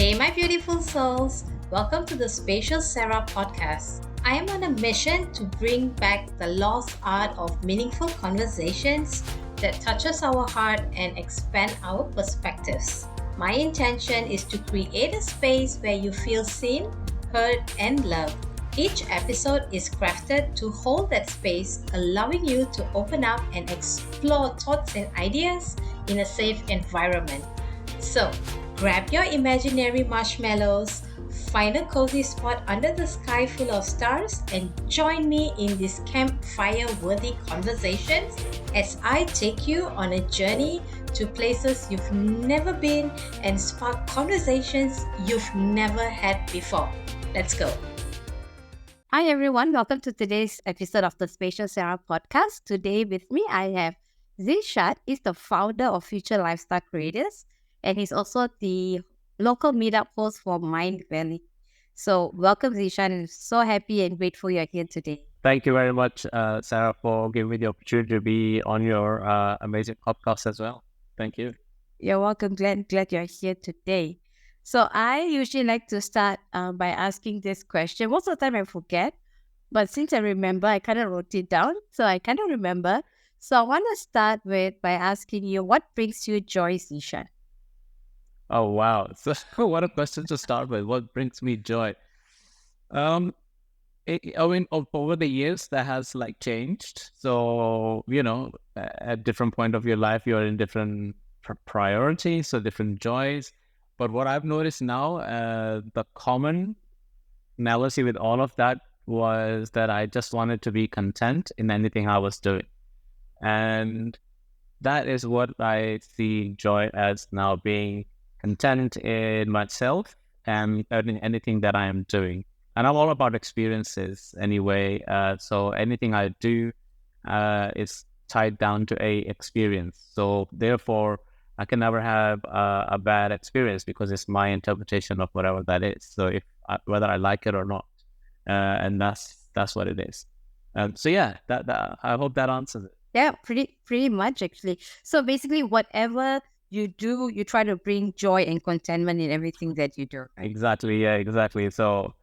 Hey, my beautiful souls. Welcome to the Spacious Sarah podcast. I am on a mission to bring back the lost art of meaningful conversations that touches our heart and expand our perspectives. My intention is to create a space where you feel seen, heard, and loved. Each episode is crafted to hold that space, allowing you to open up and explore thoughts and ideas in a safe environment. So, grab your imaginary marshmallows, find a cozy spot under the sky full of stars, and join me in these campfire-worthy conversations as I take you on a journey to places you've never been and spark conversations you've never had before. Let's go. Hi everyone, welcome to today's episode of the Spatial Sarah podcast. Today with me I have Zishan. He's the founder of Future Lifestyle Creators and he's also the local meetup host for Mind Valley. So welcome Zishan, I'm so happy and grateful you're here today. Thank you very much, Sarah, for giving me the opportunity to be on your amazing podcast as well. Thank you. You're welcome. Glad you're here today. So I usually like to start by asking this question. Most of the time I forget, but since I remember, I kind of wrote it down. So I kind of remember. So I want to start by asking you, what brings you joy, Zishan? Oh, wow. So what a question to start with. What brings me joy? Over the years, that has changed. So, at different point of your life, you're in different priorities, so different joys. But what I've noticed now, the commonality with all of that was that I just wanted to be content in anything I was doing. And that is what I see joy as now, being content in myself and in anything that I am doing. And I'm all about experiences anyway. So anything I do is tied down to a experience. So therefore, I can never have a bad experience because it's my interpretation of whatever that is. So whether I like it or not, and that's what it is. So yeah, that I hope that answers it. Yeah, pretty much actually. So basically, whatever you do, you try to bring joy and contentment in everything that you do. Right? Exactly. Yeah. Exactly. So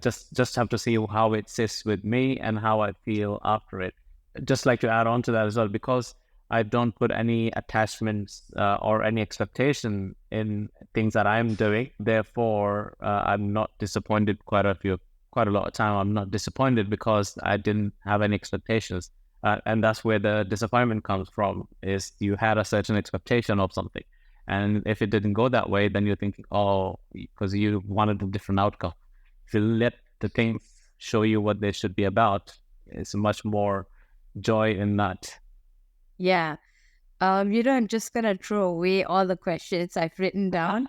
just have to see how it sits with me and how I feel after it. Just like to add on to that as well, because I don't put any attachments or any expectation in things that I'm doing. Therefore, I'm not disappointed quite a lot of time. I'm not disappointed because I didn't have any expectations. And that's where the disappointment comes from, is you had a certain expectation of something. And if it didn't go that way, then you're thinking, oh, because you wanted a different outcome. If you let the things show you what they should be about, it's much more joy in that. Yeah. I'm just going to throw away all the questions I've written down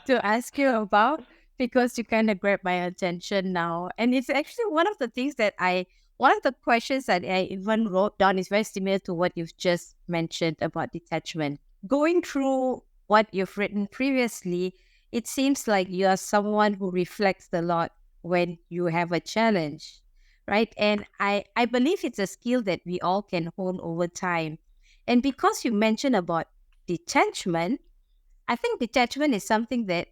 to ask you about because you kind of grabbed my attention now. And it's actually one of the questions that I even wrote down is very similar to what you've just mentioned about detachment. Going through what you've written previously, it seems like you are someone who reflects a lot when you have a challenge, right? And I believe it's a skill that we all can hone over time. And because you mentioned about detachment, I think detachment is something that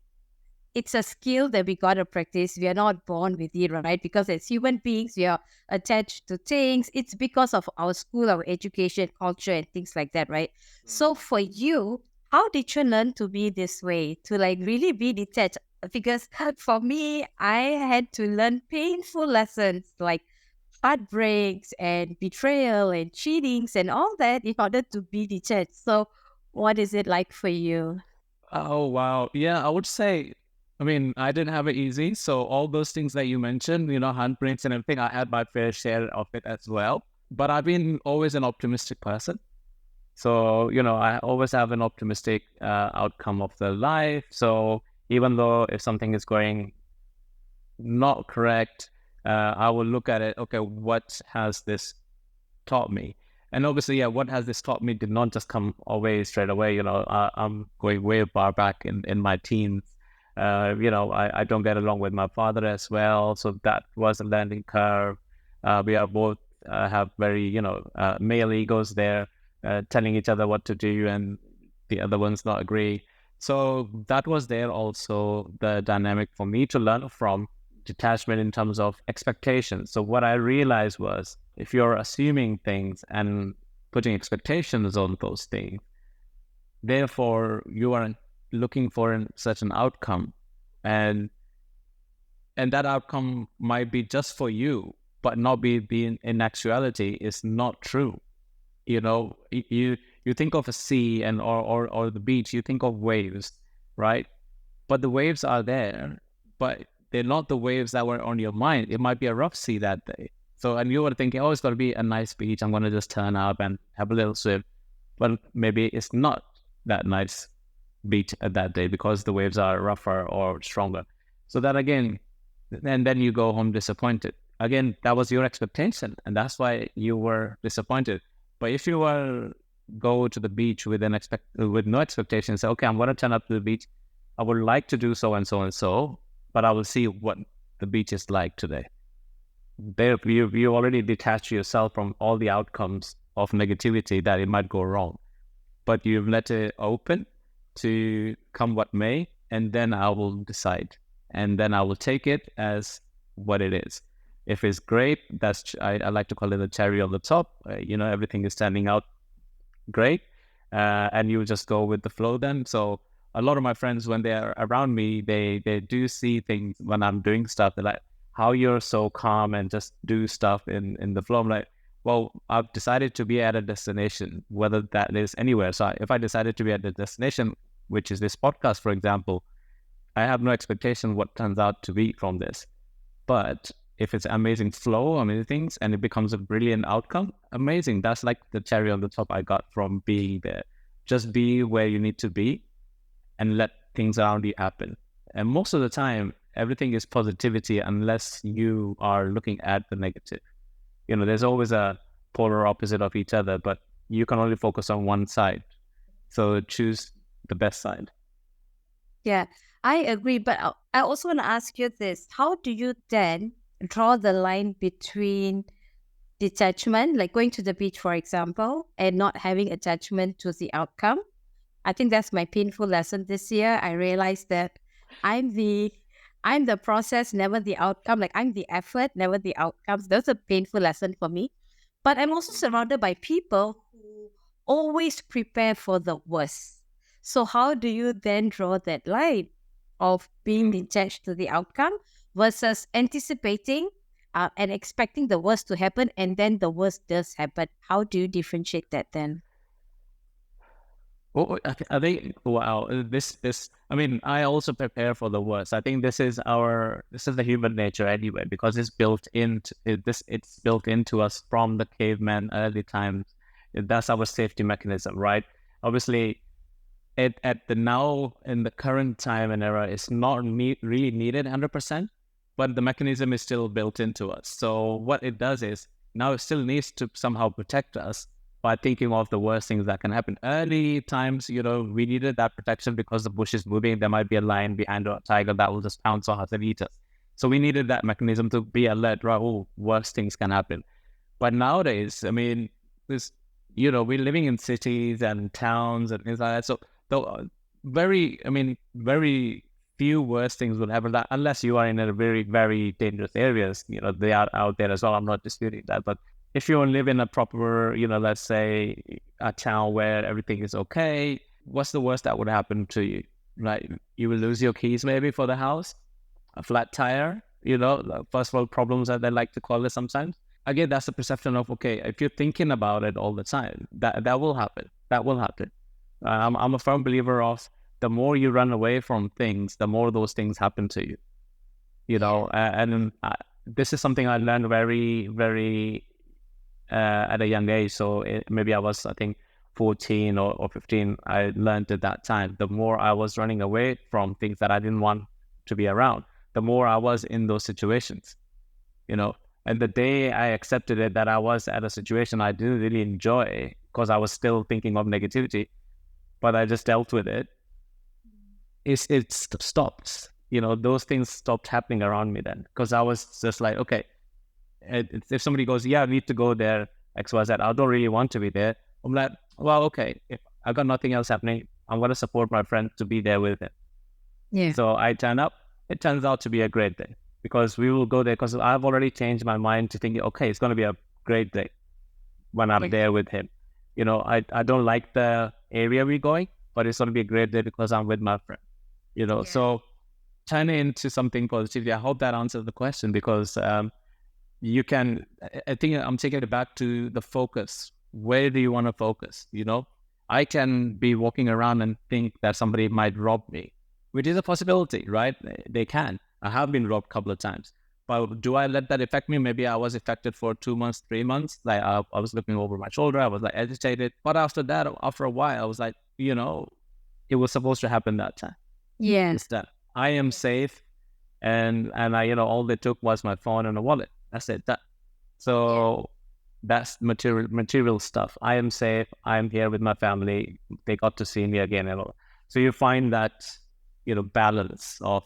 it's a skill that we got to practice. We are not born with it, right? Because as human beings, we are attached to things. It's because of our school, our education, culture, and things like that, right? So for you, how did you learn to be this way, to really be detached? Because for me, I had to learn painful lessons like heartbreaks and betrayal and cheatings and all that in order to be detached. So what is it like for you? Oh, wow. Yeah, I would say, I didn't have it easy. So all those things that you mentioned, handprints and everything, I had my fair share of it as well. But I've been always an optimistic person. So, I always have an optimistic outcome of the life. So even though if something is going not correct, I will look at it, okay, what has this taught me? And obviously, yeah, what has this taught me did not just come away straight away. I'm going way far back in my teens. I don't get along with my father as well. So that was a learning curve. We are both have very, male egos there, telling each other what to do and the other ones not agree. So that was there also the dynamic for me to learn from detachment in terms of expectations. So what I realized was if you're assuming things and putting expectations on those things, therefore you are looking for a certain outcome, and that outcome might be just for you, but not be in actuality is not true. You know, you think of a sea and or the beach, you think of waves, right? But the waves are there, but they're not the waves that were on your mind. It might be a rough sea that day. So, and you were thinking, oh, it's going to be a nice beach. I'm going to just turn up and have a little swim. But maybe it's not that nice beach at that day because the waves are rougher or stronger. So that again, and then you go home disappointed. Again, that was your expectation, and that's why you were disappointed. But if you were go to the beach with with no expectations, say, okay, I'm going to turn up to the beach. I would like to do so and so and so, but I will see what the beach is like today. There, you already detach yourself from all the outcomes of negativity that it might go wrong, but you've let it open to come what may, and then I will decide, and then I will take it as what it is. If it's great, I like to call it a cherry on the top. Everything is standing out great, and you just go with the flow then. So a lot of my friends, when they're around me, they do see things when I'm doing stuff. They're like, how you're so calm and just do stuff in the flow. I'm like, well, I've decided to be at a destination, whether that is anywhere. So if I decided to be at the destination, which is this podcast, for example, I have no expectation what turns out to be from this. But if it's amazing flow, amazing things, and it becomes a brilliant outcome, amazing. That's like the cherry on the top I got from being there. Just be where you need to be and let things around you happen. And most of the time, everything is positivity unless you are looking at the negative. There's always a polar opposite of each other, but you can only focus on one side. So choose the best side. Yeah, I agree. But I also want to ask you this. How do you then draw the line between detachment, like going to the beach, for example, and not having attachment to the outcome? I think that's my painful lesson this year. I realized that I'm the process, never the outcome. Like I'm the effort, never the outcomes. That's a painful lesson for me. But I'm also surrounded by people who always prepare for the worst. So how do you then draw that line of being detached to the outcome versus anticipating and expecting the worst to happen, and then the worst does happen? How do you differentiate that then? Well, I think, wow, I mean, I also prepare for the worst. I think this is the human nature anyway, because it's built into us from the caveman early times. That's our safety mechanism, right? Obviously, at the now in the current time and era, it's not really needed 100%, but the mechanism is still built into us. So what it does is now it still needs to somehow protect us by thinking of the worst things that can happen. Early times, we needed that protection because the bush is moving. There might be a lion behind or a tiger that will just pounce on us and eat us. So we needed that mechanism to be alert, right? Oh, worst things can happen. But nowadays, I mean, we're living in cities and towns and things like that. So very few worst things will happen unless you are in a very, very dangerous areas. They are out there as well. I'm not disputing that, but if you live in a proper, let's say a town where everything is okay, what's the worst that would happen to you? Right? You will lose your keys maybe for the house, a flat tire, the first world problems that they like to call it sometimes. Again, that's the perception of, okay, if you're thinking about it all the time, that will happen. That will happen. I'm a firm believer of the more you run away from things, the more those things happen to you. And this is something I learned very, very at a young age. So maybe I was, I think, 14 or 15. I learned at that time. The more I was running away from things that I didn't want to be around, the more I was in those situations. And the day I accepted it that I was at a situation I didn't really enjoy because I was still thinking of negativity, but I just dealt with it. It stopped. Those things stopped happening around me then, because I was just like, okay, if somebody goes, yeah, I need to go there, XYZ, I don't really want to be there. I'm like, well, okay, if I got nothing else happening, I'm going to support my friend to be there with him. Yeah. So I turn up. It turns out to be a great day because we will go there because I've already changed my mind to thinking, okay, it's going to be a great day when I'm there with him. I don't like the area we're going, but it's going to be a great day because I'm with my friend. So turn it into something positive. I hope that answers the question because you can, I think I'm taking it back to the focus. Where do you want to focus? I can be walking around and think that somebody might rob me, which is a possibility, right? They can. I have been robbed a couple of times. But do I let that affect me? Maybe I was affected for 2 months, 3 months. Like I was looking over my shoulder. I was like agitated. But after that, after a while, I was like, it was supposed to happen that time. Yeah. It's that I am safe. And I, all they took was my phone and a wallet. That's it. So that's material stuff. I am safe. I'm here with my family. They got to see me again. And all. So you find that, balance of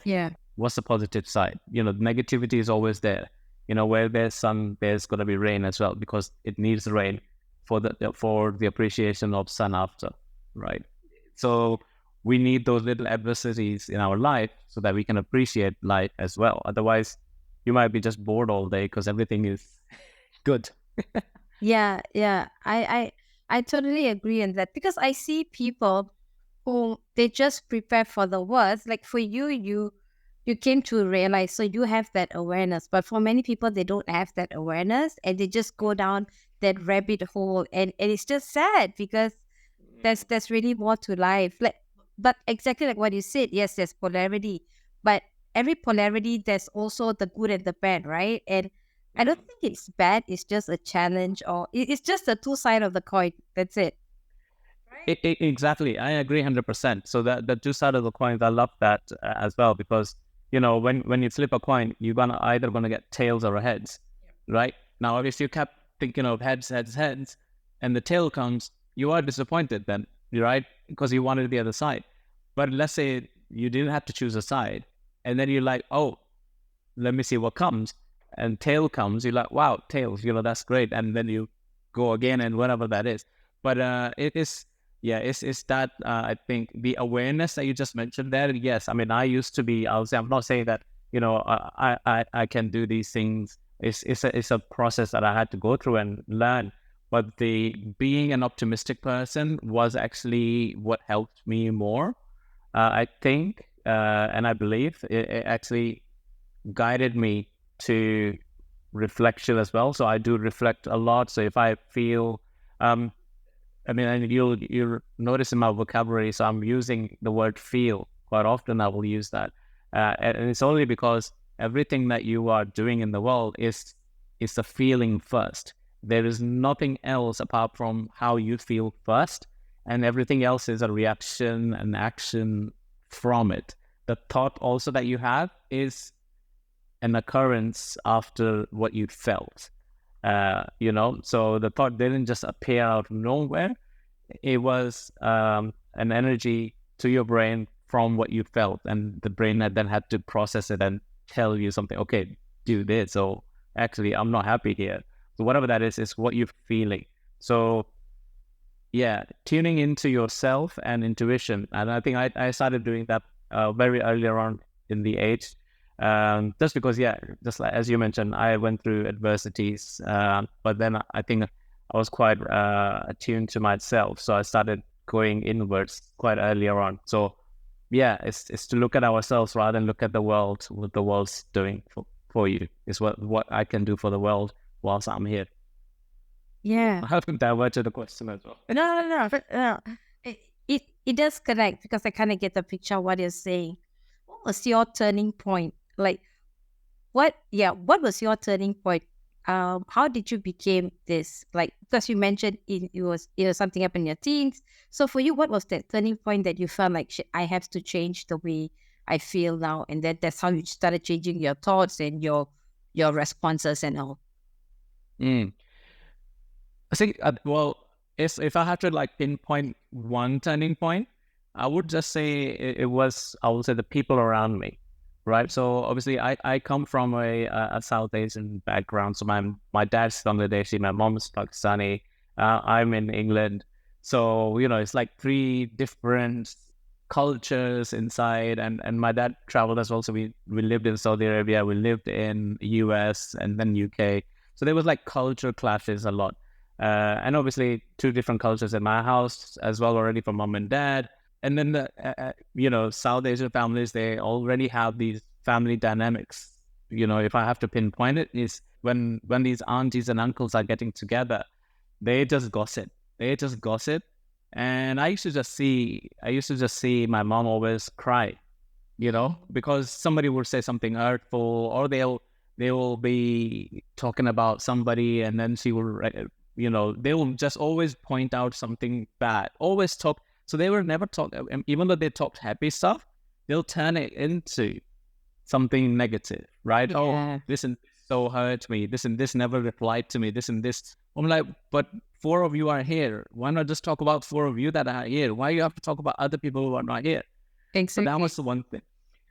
what's the positive side. Negativity is always there. Where there's sun, there's going to be rain as well because it needs rain for the appreciation of sun after, right? So we need those little adversities in our life so that we can appreciate life as well. Otherwise, you might be just bored all day because everything is good. Yeah. I totally agree on that because I see people who they just prepare for the worst. Like for you, you came to realize, so you have that awareness. But for many people, they don't have that awareness and they just go down that rabbit hole, and it's just sad because there's really more to life. But exactly like what you said, yes, there's polarity, but every polarity there's also the good and the bad, right? And I don't think it's bad. It's just a challenge, or it's just the two sides of the coin. That's it. Exactly. I agree 100%. So that the two sides of the coin, I love that as well because, when you flip a coin, you're either going to get tails or heads, right? Now, if you kept thinking of heads, and the tail comes, you are disappointed then, right? Because you wanted the other side. But let's say you didn't have to choose a side. And then you're like, oh, let me see what comes. And tail comes, you're like, wow, tails, that's great. And then you go again and whatever that is. But it's that, I think, the awareness that you just mentioned there. Yes, I mean, I used to be, I'm not saying that, I can do these things. It's a process that I had to go through and learn. But being an optimistic person was actually what helped me more. I think, and I believe it actually guided me to reflection as well. So I do reflect a lot. So if I feel, and you'll notice in my vocabulary, so I'm using the word feel quite often. I will use that. And it's only because everything that you are doing in the world is the feeling first. There is nothing else apart from how you feel first, and everything else is a reaction and action from it. The thought also that you have is an occurrence after what you felt. So the thought didn't just appear out of nowhere. It was an energy to your brain from what you felt, and the brain then had to process it and tell you something. Okay, do this. So actually, I'm not happy here. So whatever that is what you're feeling. So yeah, tuning into yourself and intuition. And I think I started doing that very early on in the age. Just because, just like as you mentioned, I went through adversities, but then I think I was quite attuned to myself. So I started going inwards quite earlier on. So it's to look at ourselves rather than look at the world, what the world's doing for you. Is what I can do for the world whilst I'm here. Yeah. I haven't diverted the question as well. No. It does connect because I kind of get the picture of what you're saying. What was your turning point? Like, what was your turning point? How did you become this? Like, because you mentioned it was something up in your teens. So for you, what was that turning point that you felt like, shit, I have to change the way I feel now? And that's how you started changing your thoughts and your responses and all. I think, if I had to like pinpoint one turning point, I would just say it was, I would say, the people around me, right? So obviously I come from a South Asian background. So my dad's Bangladeshi, my mom's Pakistani, I'm in England. So, it's like three different cultures inside. And my dad traveled as well. So we lived in Saudi Arabia, we lived in US and then UK. So there was like culture clashes a lot. And obviously two different cultures in my house as well already from mom and dad. And then South Asian families, they already have these family dynamics. If I have to pinpoint it, is when these aunties and uncles are getting together, they just gossip. They just gossip. And I used to just see my mom always cry, because somebody will say something hurtful, or they will be talking about somebody, and then she will, they will just always point out something bad, always talk. So they will never talk, even though they talked happy stuff, they'll turn it into something negative, right? Yeah. Oh, this and this so hurt me. This and this never replied to me. This and this. I'm like, but four of you are here. Why not just talk about four of you that are here? Why you have to talk about other people who are not here? Exactly. So that was the one thing.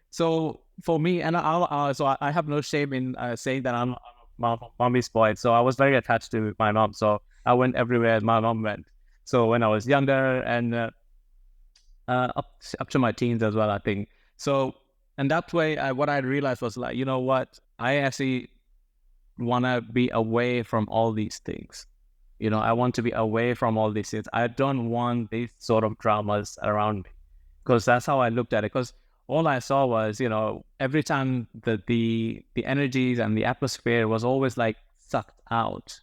So for me, and I have no shame in saying that I'm a mommy's boy. So I was very attached to my mom. So I went everywhere my mom went. So when I was younger and up to my teens as well, I think. So, and that way, what I realized was like, you know what? I actually want to be away from all these things. I want to be away from all these things. I don't want these sort of dramas around me, because that's how I looked at it. Because all I saw was, every time the energies and the atmosphere was always like sucked out.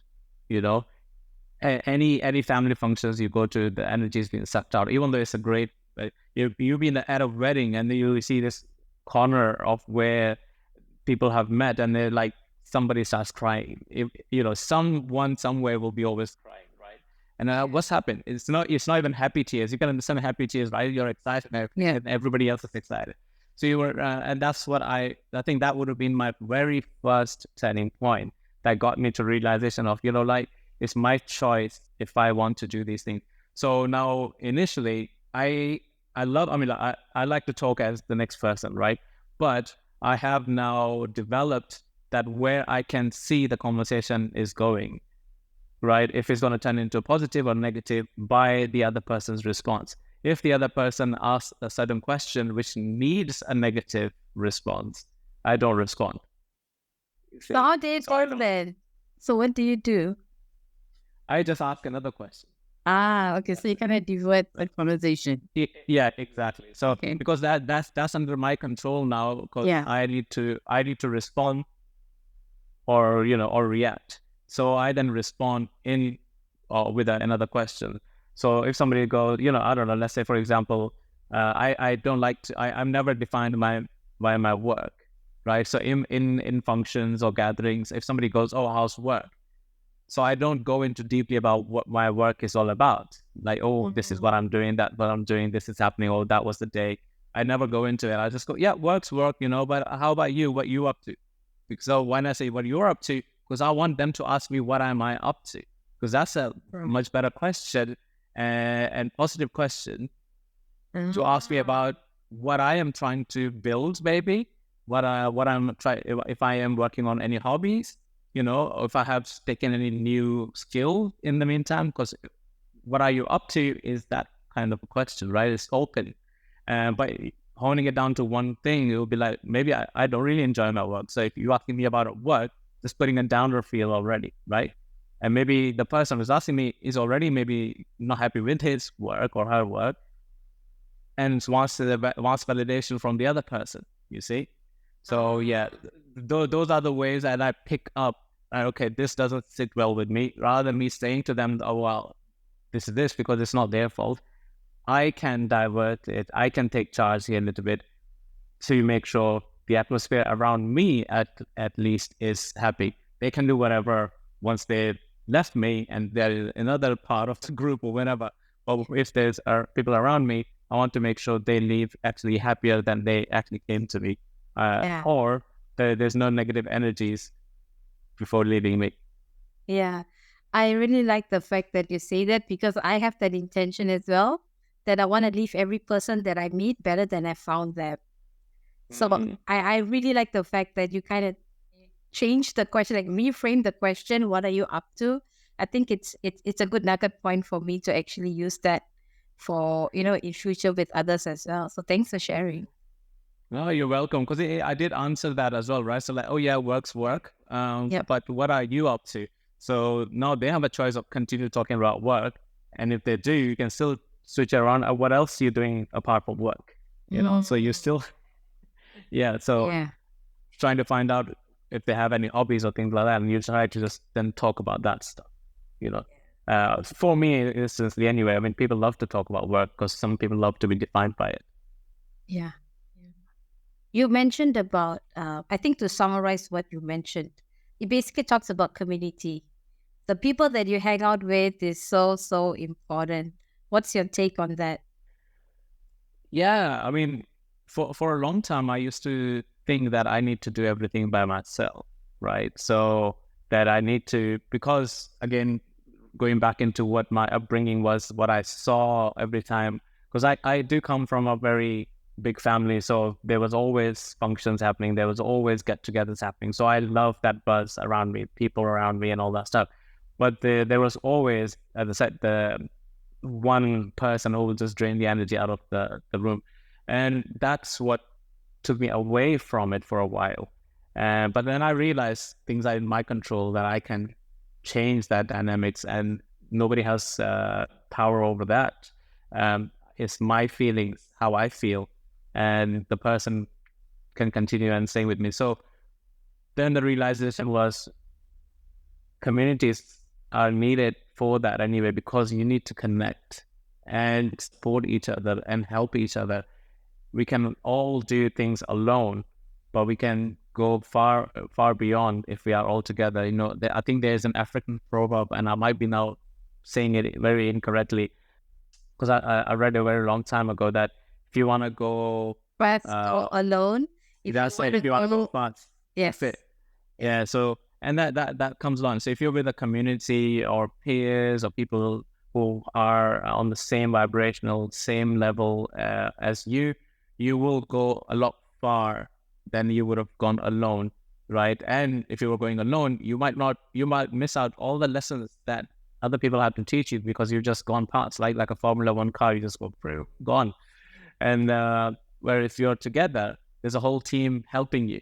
Any family functions you go to, the energy is being sucked out. Even though it's a great, you be at a wedding and you see this corner of where people have met, and they're like, somebody starts crying. Someone somewhere will be always crying, right? And what's happened? It's not even happy tears. You can understand happy tears, right? You're excited, and everybody else is excited. So you were, and that's what I think that would have been my very first turning point that got me to realization of, like, it's my choice if I want to do these things. So now, initially, I like to talk as the next person, right? But I have now developed that where I can see the conversation is going, right? If it's going to turn into positive or negative by the other person's response. If the other person asks a certain question which needs a negative response, I don't respond. So how do you do that? So what do you do? I just ask another question. Okay. So you kind of divert the conversation. Yeah, exactly. So because that's under my control now, because I need to respond or react. So I then respond in with another question. So if somebody goes, I don't know, let's say for example, I don't like to, I'm never defined by my work, right? So in functions or gatherings, if somebody goes, oh, how's work? So I don't go into deeply about what my work is all about. Like, oh, this is what I'm doing, that what I'm doing, this is happening, oh, that was the day. I never go into it. I just go, yeah, work's work, but how about you? What you up to? So when I say what you're up to, because I want them to ask me what am I up to? Because that's a much better question and positive question to ask me about what I am trying to build, maybe what I'm trying, if I am working on any hobbies, or if I have taken any new skill in the meantime. Because what are you up to is that kind of a question, right? It's open, but honing it down to one thing, it will be like, maybe I don't really enjoy my work. So if you're asking me about work, just putting a downer feel already, right? And maybe the person who's asking me is already maybe not happy with his work or her work, and wants validation from the other person, you see? So yeah, those are the ways that I pick up, okay, this doesn't sit well with me, rather than me saying to them, oh, well, this is this, because it's not their fault. I can divert it. I can take charge here a little bit to make sure the atmosphere around me at least is happy. They can do whatever once they've left me and they're another part of the group or whatever. But if there's people around me, I want to make sure they leave actually happier than they actually came to me. Or there's no negative energies before leaving me. Yeah. I really like the fact that you say that, because I have that intention as well, that I want to leave every person that I meet better than I found them. So I really like the fact that you kind of change the question, like reframe the question, what are you up to? I think it's a good nugget point for me to actually use that for, in future with others as well. So thanks for sharing. No, you're welcome. Because I did answer that as well, right? So like, oh yeah, work's work. Yep. But what are you up to? So now they have a choice of continue talking about work, and if they do, you can still switch around. What else are you doing apart from work? So you still, yeah. So Yeah. trying to find out if they have any hobbies or things like that, and you try to just then talk about that stuff. For me, instantly anyway, I mean, people love to talk about work because some people love to be defined by it. Yeah. You mentioned about, I think to summarize what you mentioned, it basically talks about community. The people that you hang out with is so, so important. What's your take on that? Yeah, I mean, for a long time, I used to think that I need to do everything by myself, right? So that I need to, because again, going back into what my upbringing was, what I saw every time, because I do come from a very big family, so there was always functions happening, there was always get-togethers happening. So I love that buzz around me, people around me, and all that stuff. But there was always, as I said, the one person who will just drain the energy out of the room. And that's what took me away from it for a while. But then I realized things are in my control, that I can change that dynamics, and nobody has power over that. It's my feelings, how I feel, and the person can continue and stay with me. So then the realization was communities are needed for that anyway, because you need to connect and support each other and help each other. We can all do things alone, but we can go far beyond if we are all together. I think there's an African proverb, and I might be now saying it very incorrectly, because I read a very long time ago, that if you want to go Fast or alone. That's it. If you want to go fast, yes. that's it. Yeah. So, and that comes along. So if you're with a community or peers or people who are on the same vibrational, same level as you will go a lot far than you would have gone alone, right? And if you were going alone, you might miss out all the lessons that other people have to teach you, because you've just gone past, like a Formula One car, you just go through, gone. And where if you're together, there's a whole team helping you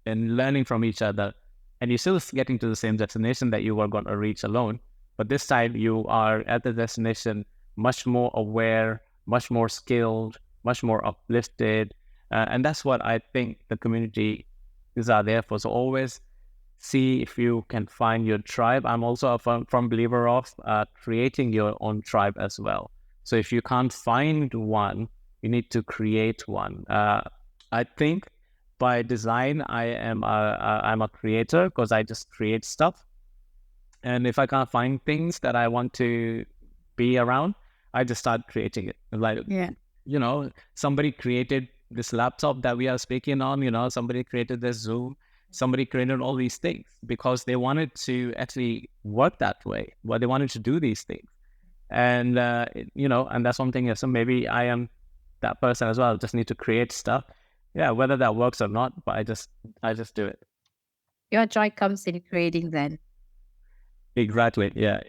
and learning from each other, and you're still getting to the same destination that you were going to reach alone. But this time you are at the destination much more aware, much more skilled, much more uplifted. And that's what I think the community is are there for. So always see if you can find your tribe. I'm also a firm believer of creating your own tribe as well. So if you can't find one, you need to create one. I think by design, I'm a creator, because I just create stuff. And if I can't find things that I want to be around, I just start creating it. Like, somebody created this laptop that we are speaking on, somebody created this Zoom, somebody created all these things because they wanted to actually work that way, they wanted to do these things. And, and that's one thing. So maybe I am that person as well. Just need to create stuff. Yeah, whether that works or not, but I just do it. Your joy comes in creating then. Exactly. Yeah.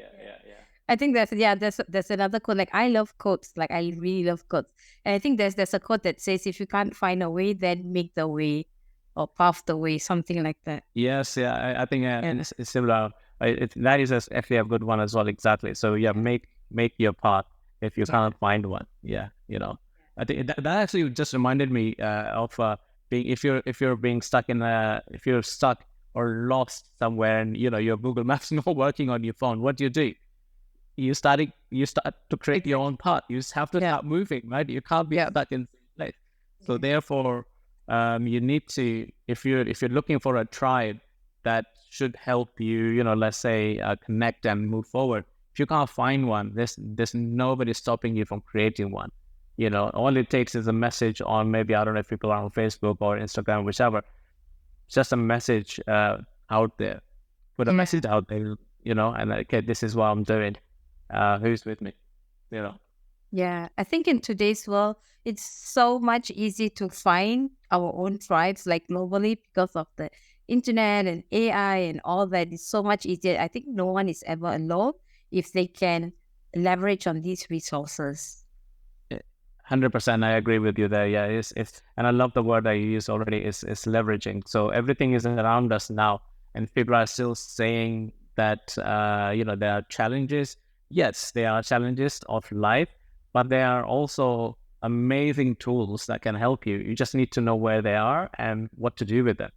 I think there's another quote. Like, I love quotes. Like, I really love quotes. And I think there's a quote that says, if you can't find a way, then make the way, or path the way, something like that. Yes, yeah. I think it's similar. That is actually a good one as well. Exactly. So yeah, make your path if you can't find one. Yeah, I think that actually just reminded me of being if you're being stuck if you're stuck or lost somewhere, and your Google Maps not working on your phone, what do? You start to create your own path. You just have to start moving, right? You can't be stuck in the same place. So therefore, you need to, if you're looking for a tribe that should help you, let's say connect and move forward. If you can't find one, there's nobody stopping you from creating one. All it takes is a message on, maybe, I don't know if people are on Facebook or Instagram, whichever. Just a message out there. Put a message out there, and okay, this is what I'm doing. Who's with me? Yeah, I think in today's world, it's so much easy to find our own tribes, like globally, because of the internet and AI and all that is so much easier. I think no one is ever alone if they can leverage on these resources. 100%, I agree with you there. Yeah, and I love the word I used already is leveraging. So everything is around us now, and people are still saying that there are challenges. Yes, there are challenges of life, but there are also amazing tools that can help you. You just need to know where they are and what to do with them.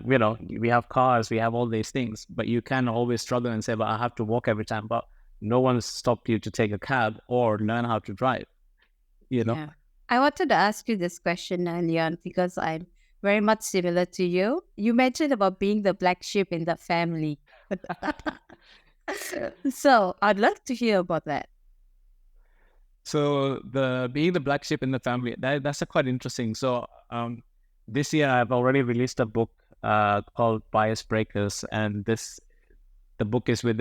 We have cars, we have all these things, but you can always struggle and say, "But I have to walk every time." But no one's stopped you to take a cab or learn how to drive. Yeah. I wanted to ask you this question, Leon, because I'm very much similar to you. You mentioned about being the black sheep in the family. So I'd love to hear about that. So being the black sheep in the family, that's quite interesting. So this year I've already released a book called Bias Breakers, and the book is with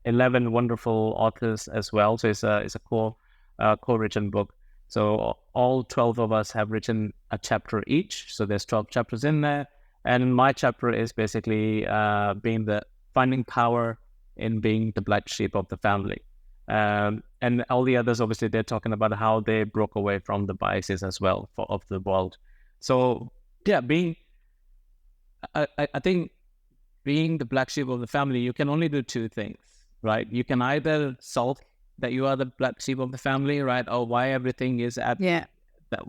11 wonderful authors as well. So it's a co-written book. So all 12 of us have written a chapter each. So there's 12 chapters in there, and my chapter is basically finding power in being the black sheep of the family. And all the others, obviously, they're talking about how they broke away from the biases as well of the world. So yeah, I think being the black sheep of the family, you can only do two things, right? You can either solve that you are the black sheep of the family, right? Or why everything is at that.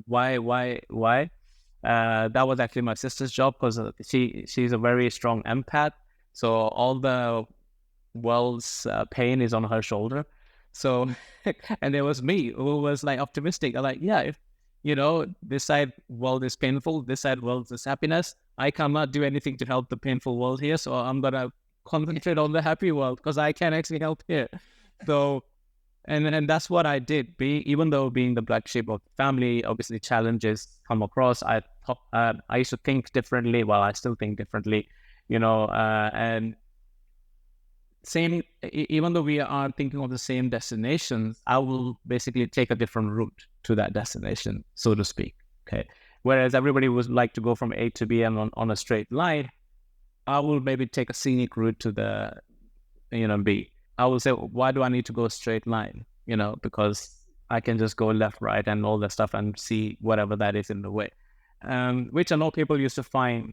Why? That was actually my sister's job because she's a very strong empath. So all the world's pain is on her shoulder. So, and there was me who was like optimistic. I'm like, yeah, if this side world is painful, this side world is happiness. I cannot do anything to help the painful world here, so I'm gonna concentrate on the happy world because I can actually help here. So, and that's what I did. Even though being the black sheep of the family, obviously challenges come across. I used to think differently. Well, I still think differently, and same, even though we are thinking of the same destinations, I will basically take a different route to that destination, so to speak. Okay. Whereas everybody would like to go from A to B and on a straight line, I will maybe take a scenic route to the, B. I will say, why do I need to go a straight line? Because I can just go left, right, and all that stuff and see whatever that is in the way. Which I know people used to find,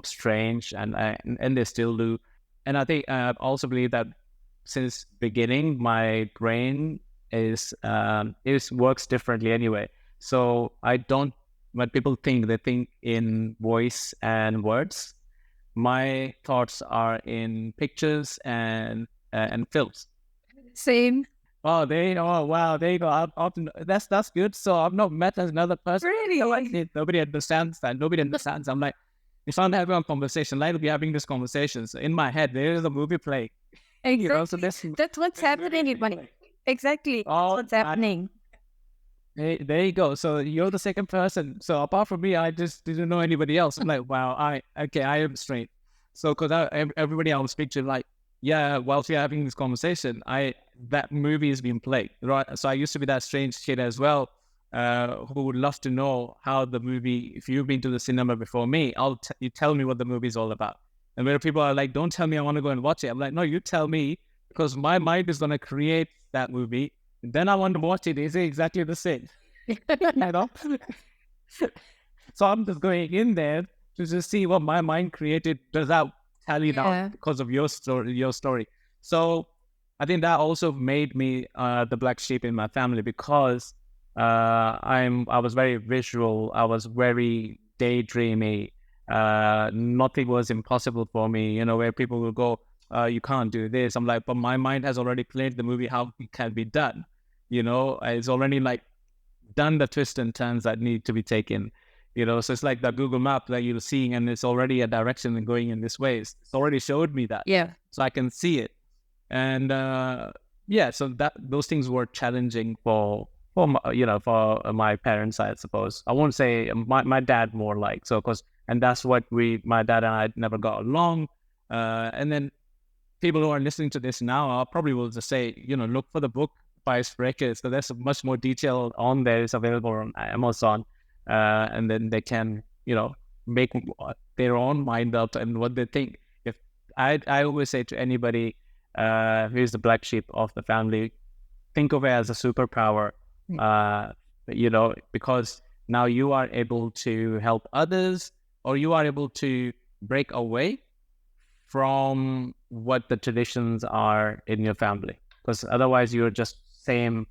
strange, and they still do. And I think I also believe that since beginning, my brain works differently anyway. So when people think, they think in voice and words. My thoughts are in pictures and films. Same. Wow, there you go. That's good. So I've not met another person. Really? Nobody understands that. Nobody understands. I'm like, if I'm having a conversation, I'll be having this conversation. So in my head, there is a movie playing. Exactly. So that's what's happening in my exactly. Oh, what's happening. There you go. So you're the second person. So apart from me, I just didn't know anybody else. I'm like, wow, I am straight. So because everybody I will speak to, like, yeah, whilst we're having this conversation, that movie is being played, right? So I used to be that strange kid as well, who would love to know how the movie. If you've been to the cinema before me, you tell me what the movie is all about. And where people are like, don't tell me, I want to go and watch it. I'm like, no, you tell me, because my mind is going to create that movie. Then I want to watch it. Is it exactly the same? So I'm just going in there to just see what my mind created. Does that tally down because of your story? So I think that also made me the black sheep in my family, because I was very visual. I was very daydreamy. Nothing was impossible for me. Where people will go, you can't do this. I'm like, but my mind has already played the movie how it can be done. It's already like done the twists and turns that need to be taken. So it's like the Google map that you're seeing, and it's already a direction and going in this way. It's already showed me that. Yeah. So I can see it. And so those things were challenging for my parents, I suppose. I won't say my dad more like so, and that's what my dad and I never got along. And then people who are listening to this now, I probably will just say, look for the book Bias Breakers. So there's much more detail on there. It's available on Amazon, and then they can, make their own mind up and what they think. If I always say to anybody who's the black sheep of the family, think of it as a superpower, because now you are able to help others, or you are able to break away from what the traditions are in your family. Because otherwise you're just same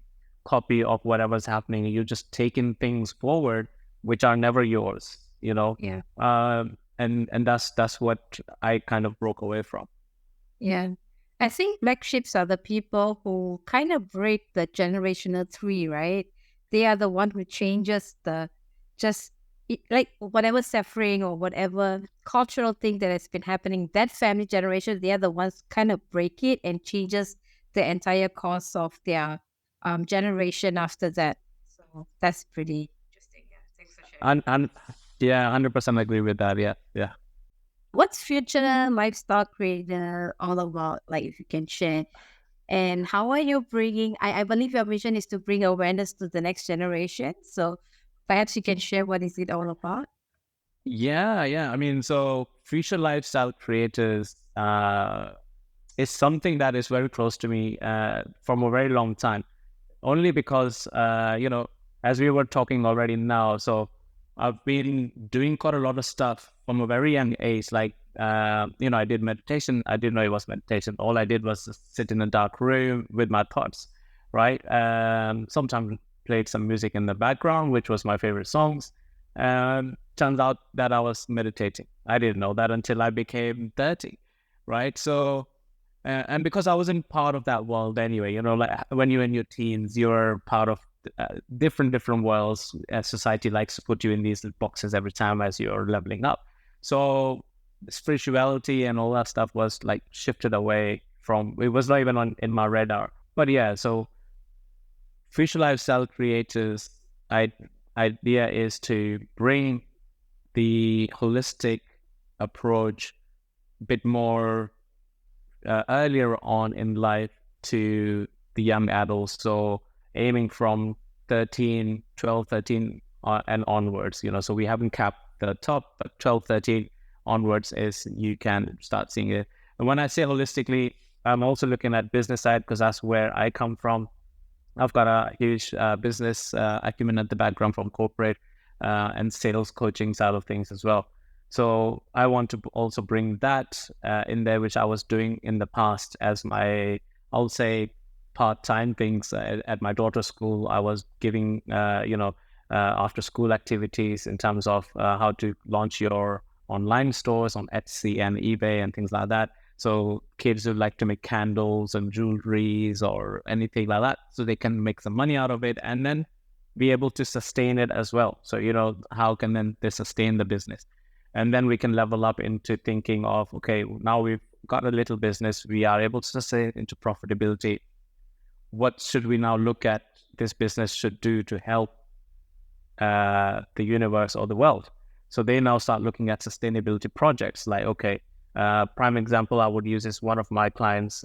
copy of whatever's happening. You're just taking things forward, which are never yours, Yeah. and that's what I kind of broke away from. Yeah. I think black sheeps are the people who kind of break the generational tree, right? They are the one who changes like whatever suffering or whatever cultural thing that has been happening, that family generation, they are the ones kind of break it and changes the entire course of their generation after that. So that's pretty interesting. Yeah. Thanks for sharing. And yeah, 100% agree with that. Yeah. What's future lifestyle creator all about? Like, if you can share. And how are you bringing, I believe your mission is to bring awareness to the next generation. So perhaps you can share what is it all about? Yeah. I mean, so future lifestyle creators is something that is very close to me from a very long time. Only because, as we were talking already now, so I've been doing quite a lot of stuff from a very young age. Like, I did meditation. I didn't know it was meditation. All I did was just sit in a dark room with my thoughts, right? Sometimes played some music in the background, which was my favorite songs. Turns out that I was meditating. I didn't know that until I became 30, right? So, and because I wasn't part of that world anyway, like when you're in your teens, you're part of different worlds. Society likes to put you in these boxes every time as you're leveling up. So spirituality and all that stuff was like shifted away from, it was not even in my radar. But yeah, so future lifestyle creators, idea is to bring the holistic approach a bit more earlier on in life to the young adults. So aiming from 13, 12, 13 and onwards, so we haven't capped the top, but 12, 13 onwards is you can start seeing it. And when I say holistically, I'm also looking at business side because that's where I come from. I've got a huge business acumen at the background from corporate and sales coaching side of things as well. So I want to also bring that in there, which I was doing in the past as my, I'll say, part-time things at my daughter's school. I was giving, after school activities in terms of how to launch your online stores on Etsy and eBay and things like that. So kids who like to make candles and jewelries or anything like that, so they can make some money out of it and then be able to sustain it as well. So, how can then they sustain the business? And then we can level up into thinking of, okay, now we've got a little business, we are able to sustain into profitability. What should we now look at this business should do to help the universe or the world? So they now start looking at sustainability projects like, okay, prime example I would use is one of my clients.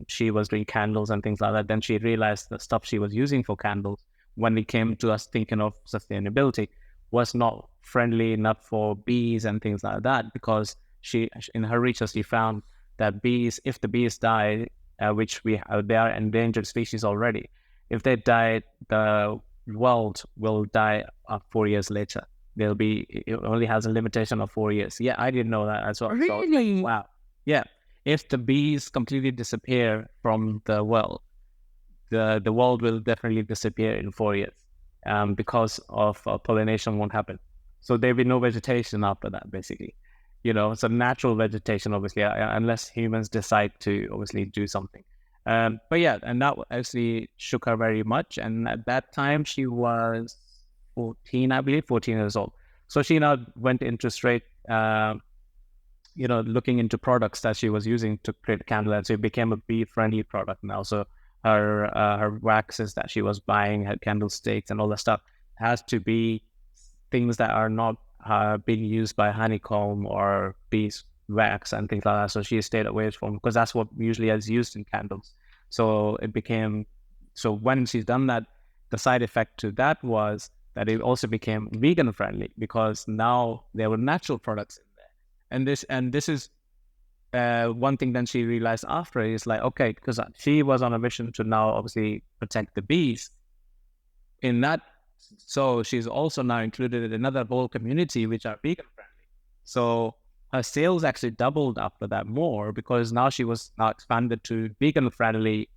She was doing candles and things like that. Then she realized the stuff she was using for candles, when it came to us thinking of sustainability, was not friendly enough for bees and things like that, because she, in her research, she found that bees, if the bees die, which they are endangered species already, if they die, the world will die 4 years later. It only has a limitation of 4 years. Yeah, I didn't know that as well. Really? So, wow. Yeah. If the bees completely disappear from the world, the world will definitely disappear in 4 years because of pollination won't happen. So there'll be no vegetation after that, basically. So natural vegetation, obviously, unless humans decide to obviously do something. But yeah, and that actually shook her very much. And at that time, she was 14, I believe, 14 years old. So she now went into straight, looking into products that she was using to create candle. And so it became a bee-friendly product now. So her waxes that she was buying, her candlesticks and all that stuff has to be things that are not being used by honeycomb or beeswax and things like that. So she stayed away from, because that's what usually is used in candles. So when she's done that, the side effect to that was that it also became vegan friendly, because now there were natural products in there. And this is one thing then she realized after is like, okay, because she was on a mission to now obviously protect the bees in that. So she's also now included in another whole community which are vegan friendly. So her sales actually doubled after that more, because now she was now expanded to vegan friendly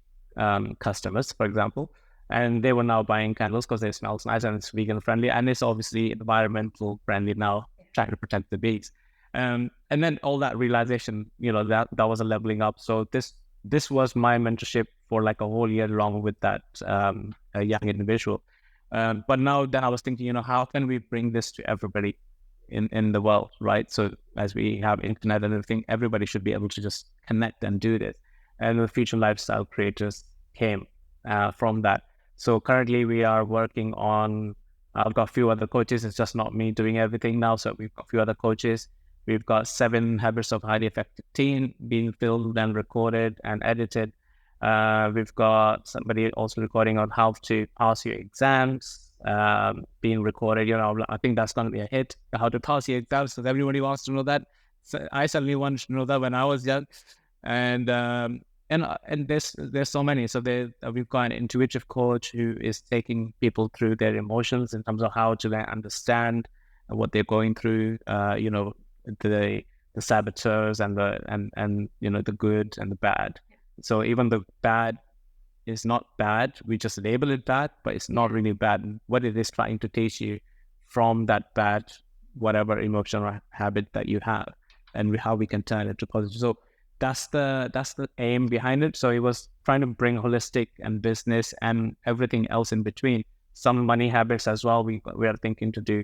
customers, for example, and they were now buying candles because they smells nice and it's vegan friendly, and it's obviously environmental friendly now, trying to protect the bees. And then all that realization, that was a leveling up. So this was my mentorship for like a whole year long with that a young individual. But now then I was thinking, how can we bring this to everybody in the world, right? So as we have internet and everything, everybody should be able to just connect and do this. And the future lifestyle creators came from that. So currently we are working on, I've got a few other coaches. It's just not me doing everything now. So we've got a few other coaches. We've got 7 Habits of Highly Effective Teen being filmed and recorded and edited. We've got somebody also recording on how to pass your exams, being recorded. I think that's going to be a hit. How to pass your exams, because everybody wants to know that. So I certainly wanted to know that when I was young, and there's so many. So we've got an intuitive coach who is taking people through their emotions in terms of how to understand what they're going through. The saboteurs and the good and the bad. So even the bad is not bad. We just label it bad, but it's not really bad. What it is trying to teach you from that bad, whatever emotional habit that you have, and how we can turn it to positive. So that's the aim behind it. So it was trying to bring holistic and business and everything else in between. Some money habits as well. We are thinking to do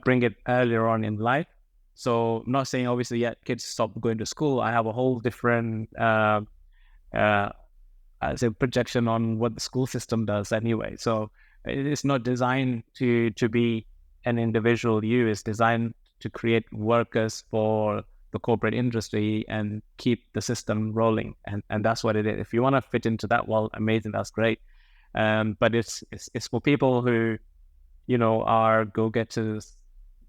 bring it earlier on in life. So I'm not saying obviously yet kids stop going to school. I have a whole different as a projection on what the school system does anyway. So it is not designed to be an individual you. It's designed to create workers for the corporate industry and keep the system rolling. And that's what it is. If you want to fit into that world, amazing, that's great. But it's for people who, are go-getters,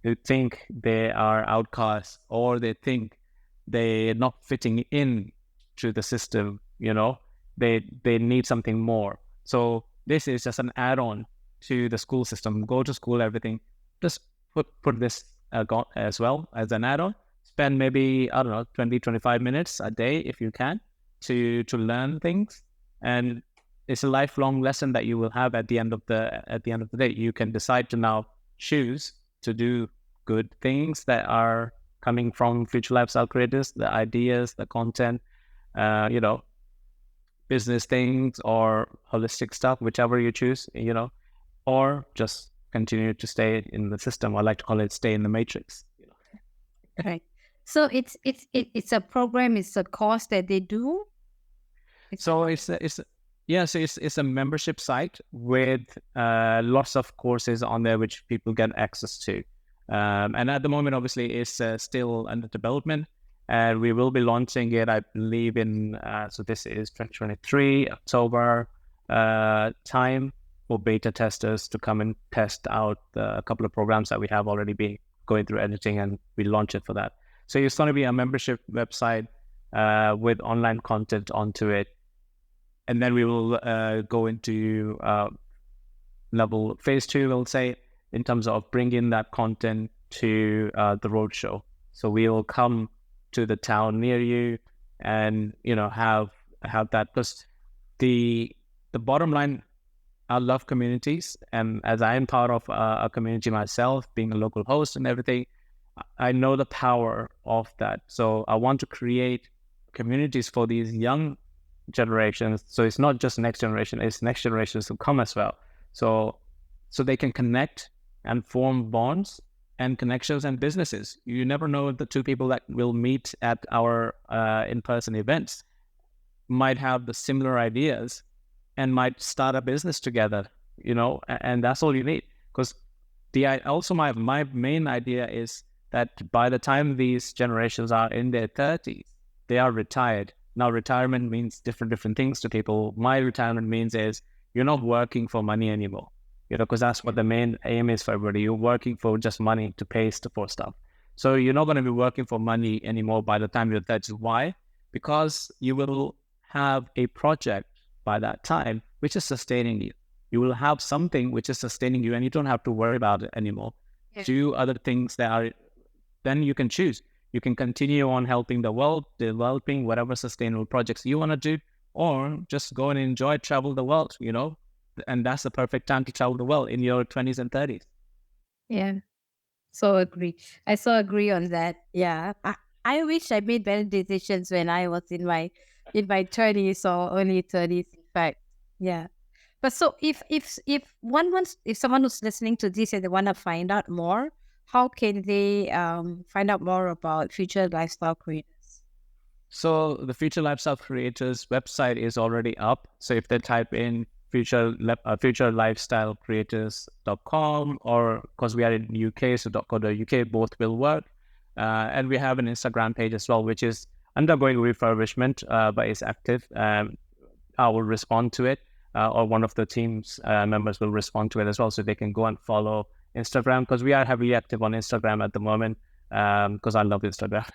who think they are outcasts, or they think they're not fitting in to the system. They need something more. So this is just an add-on to the school system. Go to school, everything. Just put this as well as an add-on. Spend maybe, 20, 25 minutes a day if you can to learn things. And it's a lifelong lesson that you will have at the end of the day. You can decide to now choose to do good things that are coming from future lifestyle creators, the ideas, the content, business things or holistic stuff, whichever you choose, or just continue to stay in the system. I like to call it stay in the matrix. Right. So it's a program, it's a course that they do. So it's a membership site with lots of courses on there which people get access to. And at the moment, obviously, it's still under development. And we will be launching it, I believe, so this is 2023, October time for beta testers to come and test out a couple of programs that we have already been going through editing, and we launch it for that. So it's going to be a membership website with online content onto it. And then we will go into level phase 2, we'll say, in terms of bringing that content to the roadshow. So we will come to the town near you and, have that. Because the bottom line, I love communities. And as I am part of a community myself, being a local host and everything, I know the power of that. So I want to create communities for these young generations. So it's not just next generation, it's next generations who come as well. So they can connect and form bonds and connections and businesses. You never know, the two people that will meet at our in-person events might have the similar ideas and might start a business together, and that's all you need. Because my main idea is that by the time these generations are in their 30s, they are retired. Now, retirement means different things to people. My retirement means is you're not working for money anymore. because that's what the main aim is for everybody. You're working for just money to pay for stuff. So you're not going to be working for money anymore by the time you're 30. Why? Because you will have a project by that time which is sustaining you. You will have something which is sustaining you, and you don't have to worry about it anymore. Do other things that are, then you can choose. You can continue on helping the world, developing whatever sustainable projects you want to do, or just go and enjoy, travel the world, and that's the perfect time to travel the world in your 20s and 30s. Yeah. So agree. I so agree on that. Yeah. I wish I made better decisions when I was in my 20s or early 30s, in fact. Yeah. But so if someone who's listening to this and they want to find out more, how can they find out more about Future Lifestyle Creators? So the Future Lifestyle Creators website is already up. So if they type in futurelifestylecreators.com, or because we are in UK, so .co.uk, both will work. And we have an Instagram page as well, which is undergoing refurbishment, but is active. I will respond to it, or one of the team's members will respond to it as well, so they can go and follow Instagram, because we are heavily active on Instagram at the moment, because I love Instagram.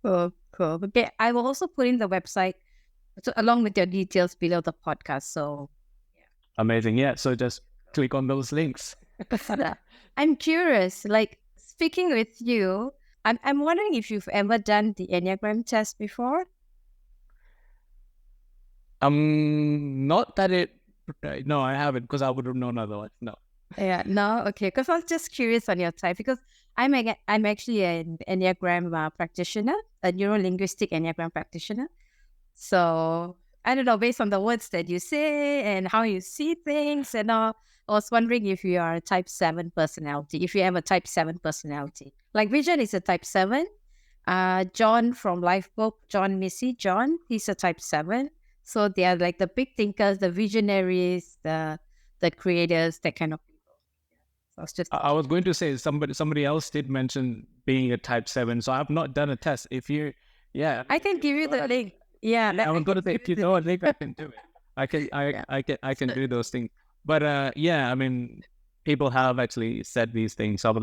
Cool. Okay, I will also put in the website along with your details below the podcast. So amazing. Yeah, so just click on those links. I'm curious, like speaking with you, I'm wondering if you've ever done the Enneagram test before. Not that it. No, I haven't, because I would have known otherwise. No. Yeah, no, okay. Because I was just curious on your type, because I'm actually an Enneagram practitioner, a neuro-linguistic Enneagram practitioner. So I don't know, based on the words that you say and how you see things and all, I was wondering if you are a type 7 personality, if you have a type 7 personality. Like Vision is a type 7. John from Lifebook, John Missy, John, he's a type 7. So they are like the big thinkers, the visionaries, the creators, that kind of people. So I was going to say somebody else did mention being a type 7, so I've not done a test. If you, I can give you the link. Yeah, I was going to say, if you know a link, I can do it. I can do those things. But I mean, people have actually said these things. So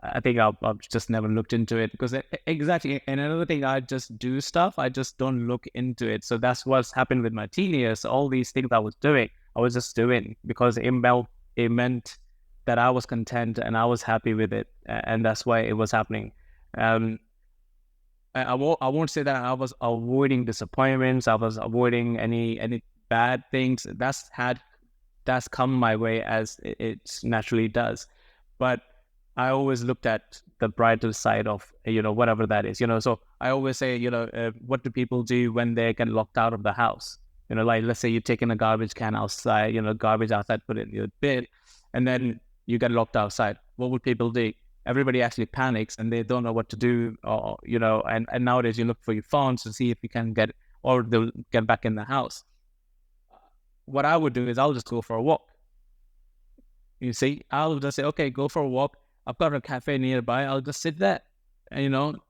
I think I've just never looked into it, because exactly. And another thing, I just do stuff. I just don't look into it. So that's what's happened with my teen years. All these things I was doing, I was just doing because it meant that I was content and I was happy with it, and that's why it was happening. I won't say that I was avoiding disappointments. I was avoiding any bad things. That's come my way, as it naturally does. But I always looked at the brighter side of, whatever that is, So I always say, what do people do when they get locked out of the house? Like, let's say you're taking a garbage can outside, garbage outside, put it in your bin, and then you get locked outside. What would people do? Everybody actually panics and they don't know what to do, or, and nowadays you look for your phones to see if you can get, or they'll get back in the house. What I would do is I'll just go for a walk. You see, I'll just say, okay, go for a walk. I've got a cafe nearby. I'll just sit there,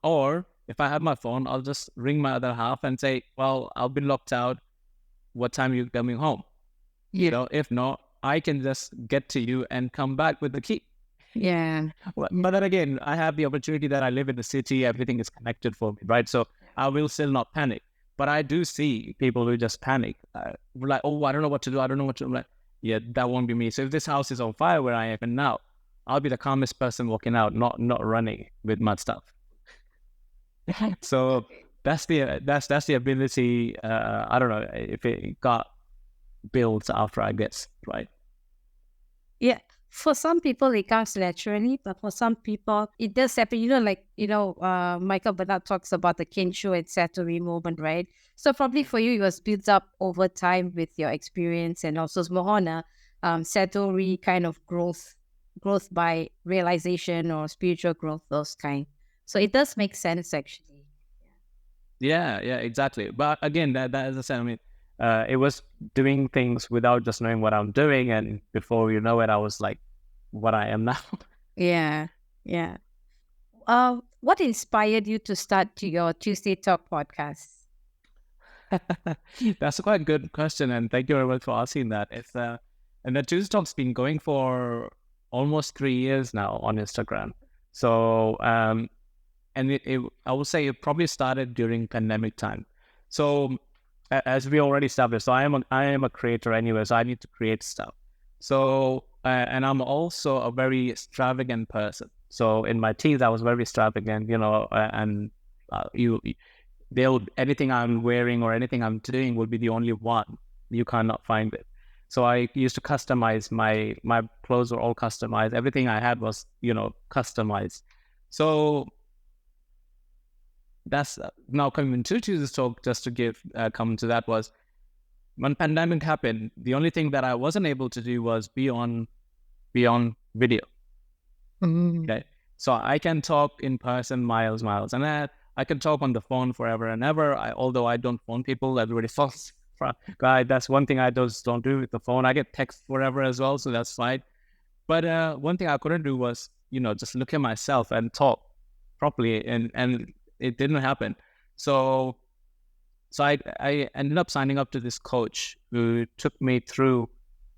or if I have my phone, I'll just ring my other half and say, well, I've been locked out. What time are you coming home? If not, I can just get to you and come back with the key. Yeah. But then again, I have the opportunity that I live in the city. Everything is connected for me, right? So I will still not panic. But I do see people who just panic. Like, oh, I don't know what to do. I don't know what to do. I'm like, yeah, that won't be me. So if this house is on fire where I am now, I'll be the calmest person walking out, not running with mud stuff. So that's the ability. I don't know if it got built after, I guess, right? Yeah. For some people, it comes naturally, but for some people, it does happen. Michael Bernard talks about the Kensho and Satori moment, right? So probably for you, it was built up over time with your experience, and also Mohana, Satori kind of growth by realization or spiritual growth, those kind. So it does make sense, actually. Yeah, exactly. But again, that as I said, I mean, it was doing things without just knowing what I'm doing, and before you know it, I was like what I am now. Yeah. What inspired you to start your Tuesday Talk podcast? That's a quite good question, and thank you very much for asking that. It's and the Tuesday Talk's been going for almost 3 years now on Instagram. So and I would say it probably started during pandemic time. So as we already established, so I am a creator anyway, so I need to create stuff. So and I'm also a very extravagant person. So in my teens, I was very extravagant, and you they'll anything I'm wearing or anything I'm doing will be the only one. You cannot find it. So I used to customize my clothes were all customized. Everything I had was, customized. So that's now coming to Tuesday's Talk, just to give come to that, was when pandemic happened, the only thing that I wasn't able to do was be on video. Okay. So I can talk in person miles, and I can talk on the phone forever and ever. Although I don't phone people, everybody phones. Guy, that's one thing I just don't do with the phone. I get text forever as well, so that's fine. But one thing I couldn't do was, just look at myself and talk properly, and it didn't happen. So I ended up signing up to this coach who took me through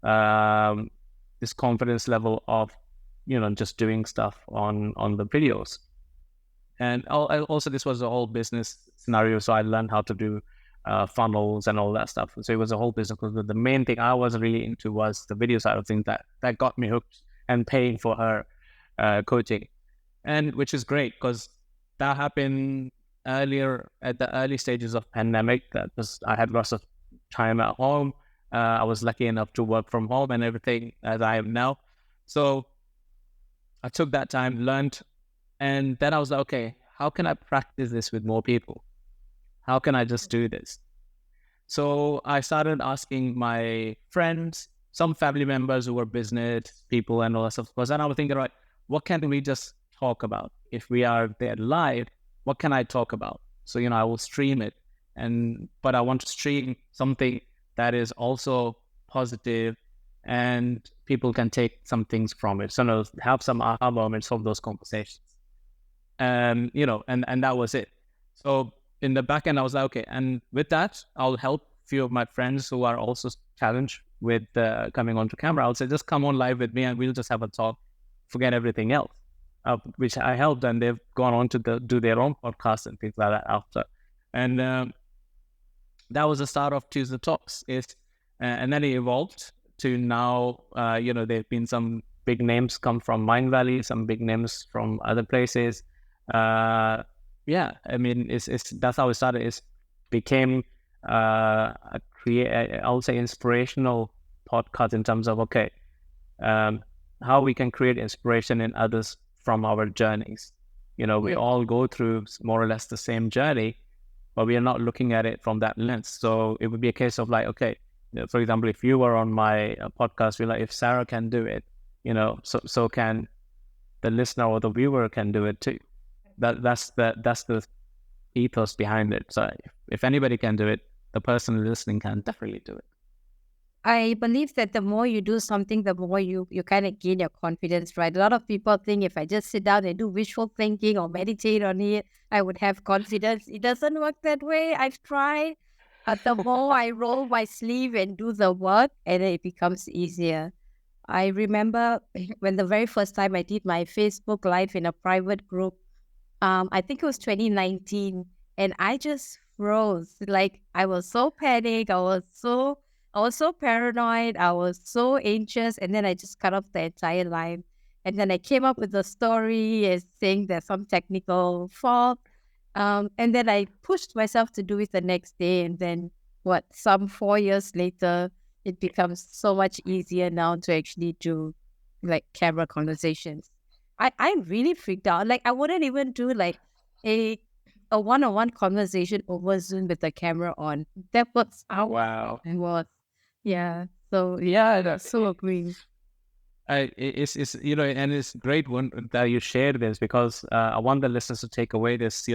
this confidence level of, just doing stuff on the videos. And also this was a whole business scenario. So I learned how to do funnels and all that stuff. So it was a whole business. But the main thing I was really into was the video side of things that got me hooked and paying for her coaching. And which is great because that happened earlier at the early stages of pandemic. I had lots of time at home. I was lucky enough to work from home and everything as I am now. So I took that time, learned, and then I was like, okay, how can I practice this with more people? How can I just do this? So I started asking my friends, some family members who were business people and all that stuff. Because then I was thinking, right, what can we just talk about? If we are there live, what can I talk about? So, I will stream it. But I want to stream something that is also positive and people can take some things from it. So, have some aha moments from those conversations. And that was it. So in the back end, I was like, okay, and with that, I'll help a few of my friends who are also challenged with coming onto camera. I'll say, just come on live with me and we'll just have a talk, forget everything else, which I helped. And they've gone on to do their own podcast and things like that after. And that was the start of Tuesday Talks. And then it evolved to now, there've been some big names come from Mind Valley, some big names from other places. That's how it started. It became I'll say inspirational podcast in terms of how we can create inspiration in others from our journeys. We all go through more or less the same journey, but we are not looking at it from that lens. So it would be a case of like, okay, for example, if you were on my podcast, we're like, if Sarah can do it, so can the listener or the viewer can do it too. That's the ethos behind it. So if anybody can do it, the person listening can definitely do it. I believe that the more you do something, the more you kind of gain your confidence, right? A lot of people think if I just sit down and do visual thinking or meditate on it, I would have confidence. It doesn't work that way. I've tried. But the more I roll my sleeve and do the work, and it becomes easier. I remember when the very first time I did my Facebook Live in a private group, I think it was 2019, and I just froze. Like I was so panicked. I was so paranoid. I was so anxious, and then I just cut off the entire live. And then I came up with a story as saying there's some technical fault. And then I pushed myself to do it the next day. And then some 4 years later, it becomes so much easier now to actually do like camera conversations. I really freaked out. Like I wouldn't even do like a one-on-one conversation over Zoom with the camera on. That was how it was. Yeah. So Yeah, that's so agree. It's and it's great that you shared this, because I want the listeners to take away this.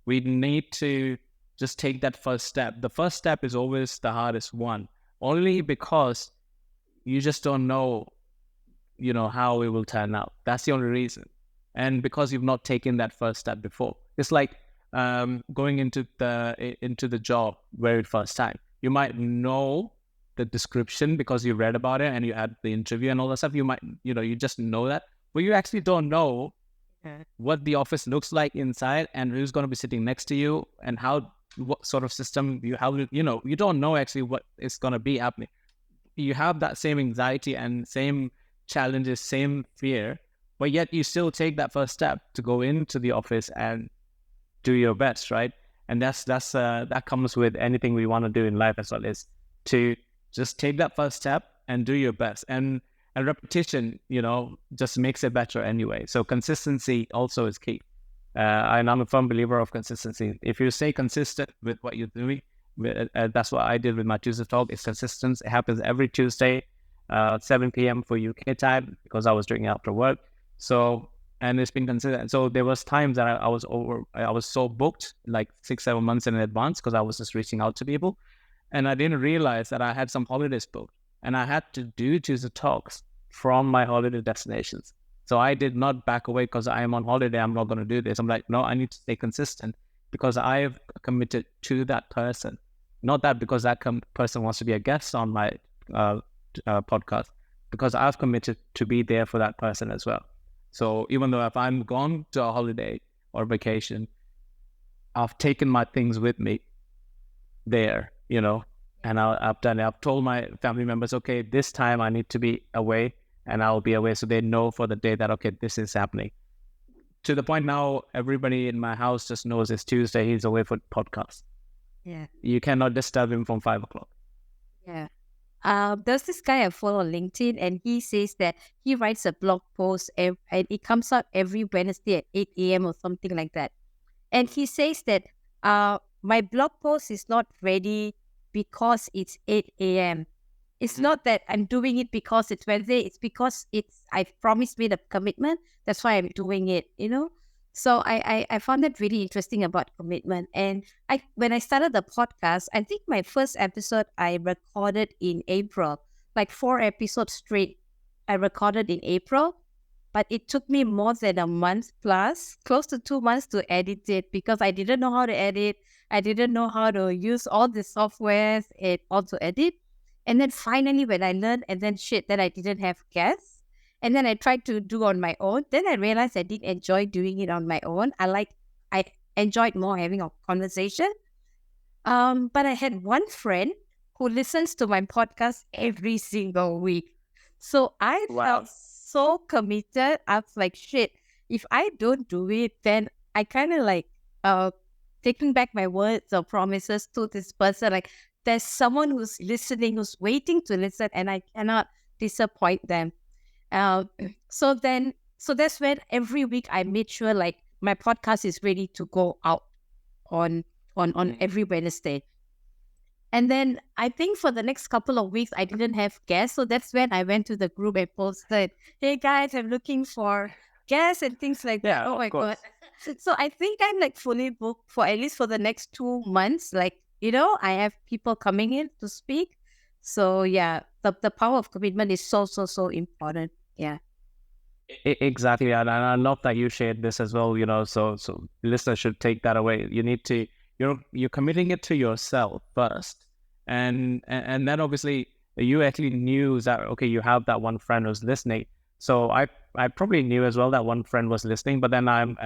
We need to just take that first step. The first step is always the hardest one, only because you just don't know, how it will turn out. That's the only reason. And because you've not taken that first step before. It's like going into the job very first time. You might know the description because you read about it and you had the interview and all that stuff. You might, you just know that, but you actually don't know what the office looks like inside and who's going to be sitting next to you and what sort of system you have. You don't know actually what is going to be happening. You have that same anxiety and same challenges, same fear, but yet you still take that first step to go into the office and do your best, right? And that comes with anything we want to do in life as well, is to just take that first step and do your best. And repetition, just makes it better anyway. So consistency also is key. And I'm a firm believer of consistency. If you stay consistent with what you're doing, that's what I did with my Tuesday talk. It's consistent. It happens every Tuesday, 7 p.m. for UK time, because I was doing it after work. So, and it's been consistent. So there was times that I was so booked, like 6-7 months in advance, because I was just reaching out to people. And I didn't realize that I had some holidays booked. And I had to do Tuesday talks from my holiday destinations. So I did not back away because I am on holiday. I'm not going to do this. I'm like, no, I need to stay consistent because I have committed to that person. Not that because that person wants to be a guest on my podcast, because I've committed to be there for that person as well. So even though if I'm gone to a holiday or vacation, I've taken my things with me there, and I've done it. I've told my family members, okay, this time I need to be away and I'll be away. So they know for the day that, okay, this is happening. To the point now, everybody in my house just knows it's Tuesday. He's away for podcast. Yeah. You cannot disturb him from 5 o'clock. Yeah. There's this guy I follow on LinkedIn, and he says that he writes a blog post and it comes out every Wednesday at 8 a.m. or something like that. And he says that my blog post is not ready because it's 8 a.m. It's not that I'm doing it because it's Wednesday. It's because I've promised me the commitment. That's why I'm doing it, So I found that really interesting about commitment. And when I started the podcast, I think my first episode I recorded in April, like 4 episodes straight. I recorded in April, but it took me more than a month plus, close to 2 months to edit it because I didn't know how to edit. I didn't know how to use all the softwares and also edit. And then finally, when I learned, and then I didn't have guests. And then I tried to do on my own. Then I realized I didn't enjoy doing it on my own. I enjoyed more having a conversation. But I had one friend who listens to my podcast every single week. So I felt so committed. I was like, shit, if I don't do it, then I kind of like taking back my words or promises to this person. Like, there's someone who's listening, who's waiting to listen, and I cannot disappoint them. So that's when every week I made sure like my podcast is ready to go out on every Wednesday. And then I think for the next couple of weeks I didn't have guests, so that's when I went to the group and posted, "Hey guys, I'm looking for guests," and things like that. Oh my god! So I think I'm like fully booked for at least for the next 2 months. Like, I have people coming in to speak. So yeah, the power of commitment is so important. Yeah. Exactly. And I love that you shared this as well, so listeners should take that away. You need to, you're committing it to yourself first. And then obviously you actually knew that, okay, you have that one friend who's listening. So I probably knew as well that one friend was listening, but then I'm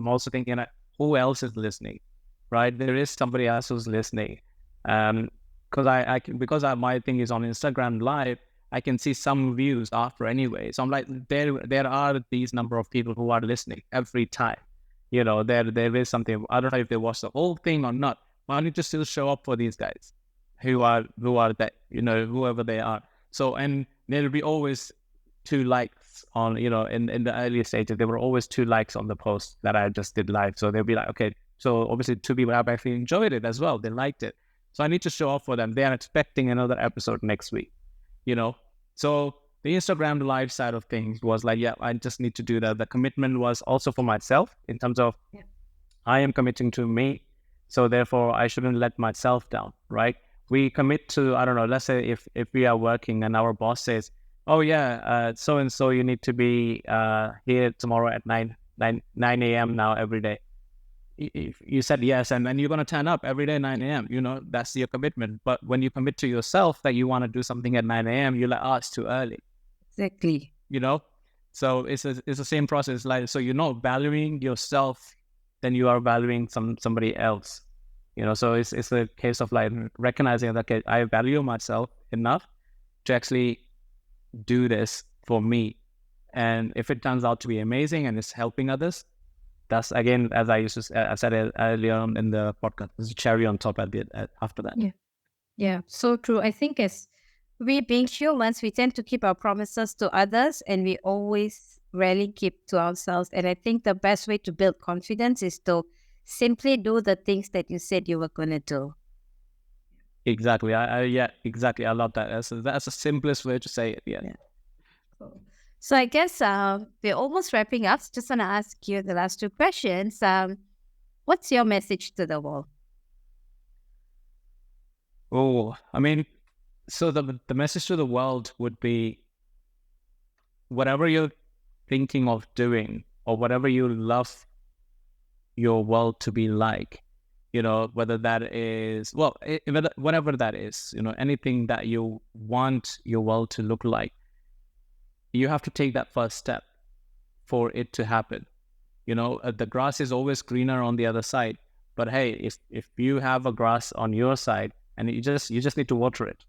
also thinking, who else is listening, right? There is somebody else who's listening. Because my thing is on Instagram Live, I can see some views after anyway. So I'm like, there are these number of people who are listening every time. There is something. I don't know if they watch the whole thing or not, but I need to still show up for these guys who are that, whoever they are. So, and there'll be always 2 likes on, in the earlier stages, there were always 2 likes on the post that I just did live. So they'll be like, okay, so obviously 2 people have actually enjoyed it as well. They liked it. So I need to show up for them. They are expecting another episode next week, So the Instagram Live side of things was like, yeah, I just need to do that. The commitment was also for myself in terms of I am committing to me. So therefore, I shouldn't let myself down, right? We commit to, I don't know, let's say if we are working and our boss says, oh yeah, so-and-so, you need to be here tomorrow at 9 a.m. now every day. if you said yes, and then you're going to turn up every day 9 a.m., that's your commitment. But when you commit to yourself that you want to do something at 9 a.m., you're like, it's too early. Exactly. So it's the same process. Like, so you're not valuing yourself, then you are valuing somebody else. So it's a case of like recognizing that, okay, I value myself enough to actually do this for me. And if it turns out to be amazing and it's helping others, that's, again, as I said it earlier on in the podcast, there's a cherry on top after that. Yeah, so true. I think as we being humans, we tend to keep our promises to others and we always rarely keep to ourselves. And I think the best way to build confidence is to simply do the things that you said you were going to do. Exactly. Exactly. I love that. That's the simplest way to say it. Yeah. Cool. So I guess we're almost wrapping up. Just want to ask you the last two questions. What's your message to the world? Oh, I mean, so the message to the world would be, whatever you're thinking of doing or whatever you love your world to be like, whether that is, whatever that is, anything that you want your world to look like, you have to take that first step for it to happen. The grass is always greener on the other side, but hey, if you have a grass on your side and you just need to water it,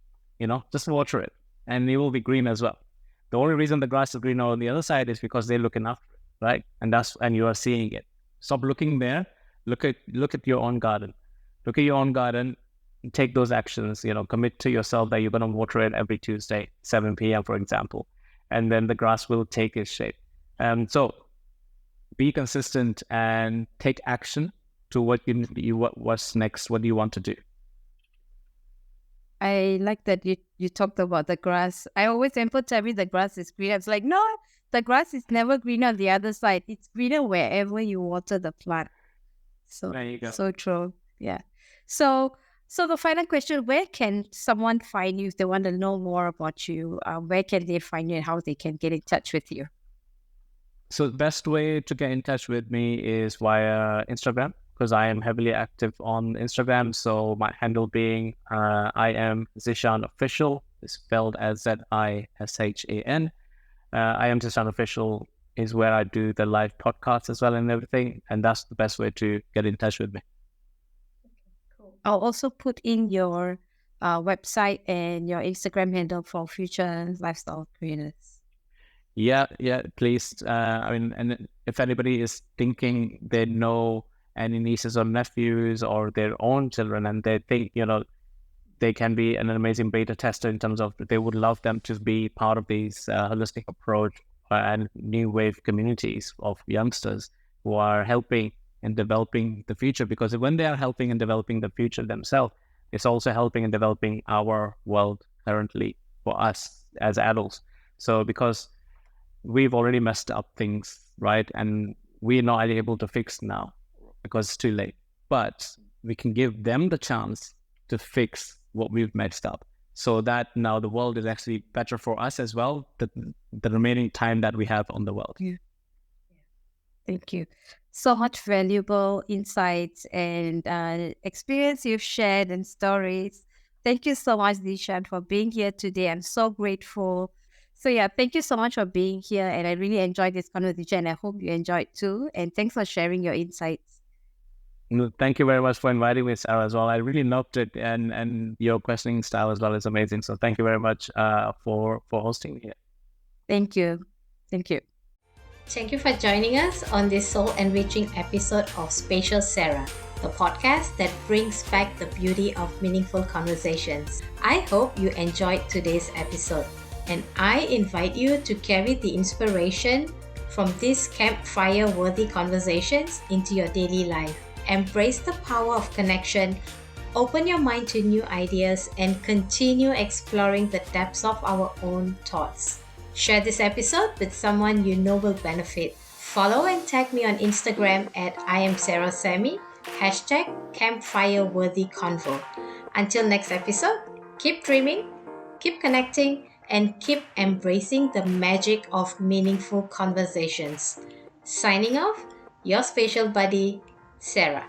just water it and it will be green as well. The only reason the grass is greener on the other side is because they're looking after it, right? And you are seeing it. Stop looking there. Look at your own garden. Look at your own garden. Take those actions. Commit to yourself that you're going to water it every Tuesday, 7 p.m., for example, and then the grass will take its shape. So be consistent and take action to what's next. What do you want to do? I like that you talked about the grass. I always tell me the grass is green. It's like, no, the grass is never green on the other side. It's greener wherever you water the plant. So there you go. So true. Yeah. So the final question, where can someone find you if they want to know more about you? Where can they find you and how they can get in touch with you? So the best way to get in touch with me is via Instagram, because I am heavily active on Instagram. So my handle being I am Zishan Official, is spelled as Zishan. I am Zishan Official is where I do the live podcasts as well and everything. And that's the best way to get in touch with me. Cool. I'll also put in your website and your Instagram handle for future lifestyle creators. Yeah, please. And if anybody is thinking they know any nieces or nephews or their own children and they think, they can be an amazing beta tester in terms of they would love them to be part of these holistic approach and new wave communities of youngsters who are helping and developing the future. Because when they are helping and developing the future themselves, it's also helping and developing our world currently for us as adults. So because we've already messed up things, right? And we're not able to fix now because it's too late. But we can give them the chance to fix what we've messed up, so that now the world is actually better for us as well, the remaining time that we have on the world. Yeah. Thank you. So much valuable insights and experience you've shared and stories. Thank you so much, Zishan, for being here today. I'm so grateful. So yeah, thank you so much for being here. And I really enjoyed this conversation and I hope you enjoyed too. And thanks for sharing your insights. Thank you very much for inviting me, Sarah, as well. I really loved it, and your questioning style as well is amazing. So thank you very much for hosting me here. Thank you. Thank you. Thank you for joining us on this soul-enriching episode of Spatial Sarah, the podcast that brings back the beauty of meaningful conversations. I hope you enjoyed today's episode, and I invite you to carry the inspiration from these campfire-worthy conversations into your daily life. Embrace the power of connection, open your mind to new ideas, and continue exploring the depths of our own thoughts. Share this episode with someone you know will benefit. Follow and tag me on Instagram at @IamSarahSami, #CampfireWorthyConvo. Until next episode, keep dreaming, keep connecting, and keep embracing the magic of meaningful conversations. Signing off, your spatial buddy, Sarah.